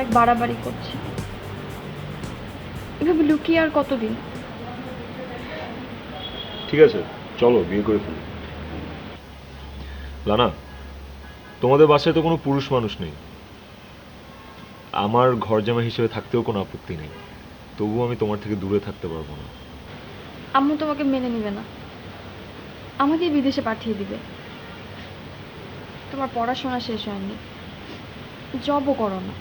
অনেক বাড়াবাড়ি করছে। এভাবে লুকিয়ে আর কতদিন? ঠিক আছে, চলো বিয়ে করে ফেলি। লানা, তোমাদের বাসায় তো কোনো পুরুষ মানুষ নেই, আমার ঘর জামাই হিসেবে থাকতেও কোনো আপত্তি নেই, তবুও আমি তোমার থেকে দূরে থাকতে পারবো না। আম্মু তোমাকে মেনে নিবে না, আমাকে বিদেশে পাঠিয়ে দিবে। তোমার পড়াশোনা শেষ হয়নি, জবও করো না।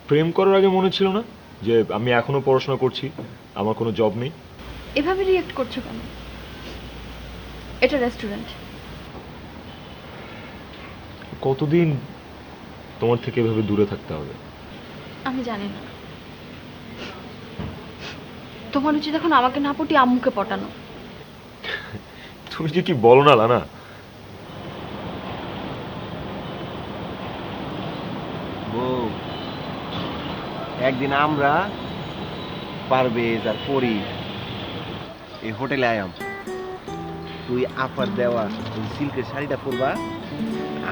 প্রেম করার আগে মনে ছিল না যে আমি এখনো পড়াশোনা করছি, আমার কোনো জব নেই? এভাবে রিয়েক্ট করছো কেন? এটা রেস্টুরেন্ট। কতদিন তোমার থেকে এভাবে দূরে থাকতে হবে? আমি জানি না। তোমার উচিত এখন আমাকে না পটিয়ে আম্মুকে পটানো। তুমি যে কি বলো না লানা। বউ, একদিন আমরা পারভেজ আর পরি এই হোটেলে আয়াম। তুই আপার দেওয়া ওই সিল্কের শাড়িটা পরবা,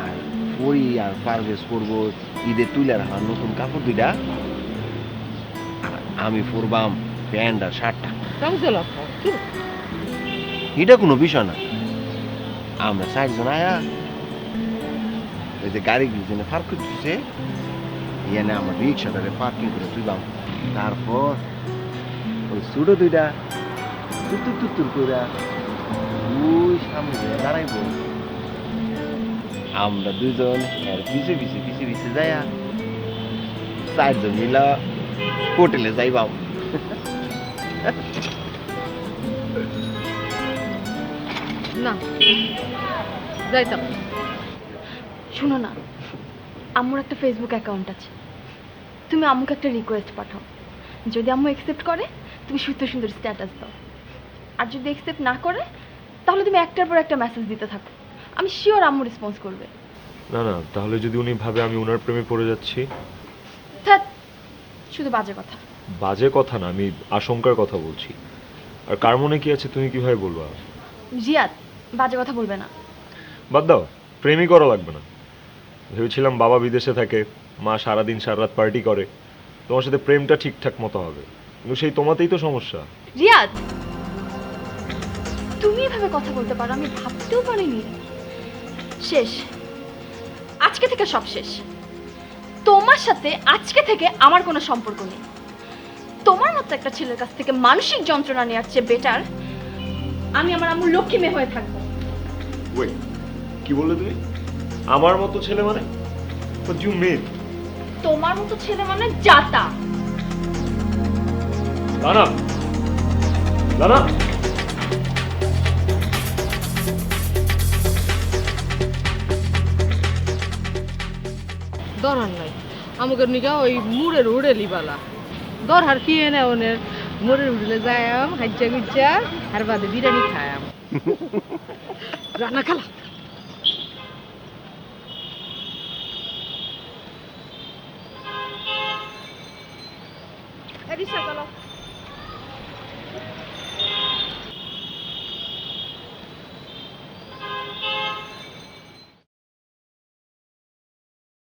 আর পরি আর পারভেজ পরবো ঈদের তুলে রাখা নতুন কাপড় দুইটা, আর আমি পরবাম প্যান্ট আর শার্টটা। এটা কোনো বিষয় না। আমরা চারজন আয়া ওই যে গাড়ি গিয়ে পার্ক করতেছে, এখানে আমার রিক্সাটারে পার্কিং করে তুইবাম। তারপর ওই ছোট দুইটা তুত্তুর তুত্তুর করে ওই সামনে দাঁড়াইব, আমরা দুজন এর পিছে পিছে পিছে পিছে যাইয়া চারজন মিলা হোটেলে যাইবাম। না, যাইতাম। শোনো না, আম্মুর একটা ফেসবুক অ্যাকাউন্ট আছে, তুমি আম্মুকে একটা রিকোয়েস্ট পাঠাও। যদি আম্মু অ্যাকসেপ্ট করে তুমি সুন্দর সুন্দর স্ট্যাটাস দাও, আর যদি অ্যাকসেপ্ট না করে তাহলে তুমি একটার পর একটা মেসেজ দিতে থাকো। আমি শিওর আম্মু রেসপন্স করবে। না না, তাহলে যদি উনি ভাবে আমি ওনার প্রেমে পড়ে যাচ্ছি? ধ্যাৎ, শুধু বাজে কথা। বাজে কথা না, আমি আশঙ্কার কথা বলছি। আর কার মনে কি আছে তুমি কিভাবে বলবা? জিয়াদ, বাজে কথা বলবে না। বাদ দাও, প্রেমই করা লাগবে না। ভেবেছিলাম বাবা বিদেশে থাকে, মা সারাদিন সারা রাত পার্টি করে, তোমার সাথে প্রেমটা ঠিকঠাক মতো হবে, কিন্তু সেই তোমাতেই তো সমস্যা। রিয়াদ, তুমি এভাবে কথা বলতে পারো আমি ভাবতেও পারিনি। শেষ, আজকে থেকে সব শেষ। তোমার সাথে আজকে থেকে আমার কোনো সম্পর্ক নেই। তোমার মতো একটা ছেলের কাছ থেকে মানসিক যন্ত্রণা নেওয়ার চেয়ে বেটার আমি আমার আম্মুর লক্ষ্মী মেয়ে হয়ে থাকবো। ওই কি বললে তুমি? আমার মতো ছেলে মানে? What you mean? তোমার মতো ছেলে মানে জাতা। লানা, লানা, দরহার নাই আমাকে নিকা ওই মুড়ের উড়েলি বালা দরহার কি এনে ওনের মুড়ের উড়েলে যায়াম হাজ্জা গুজ্জা আর বাদে বিরিয়ানি খায়াম রান্না খালা রিক্সা চালাও।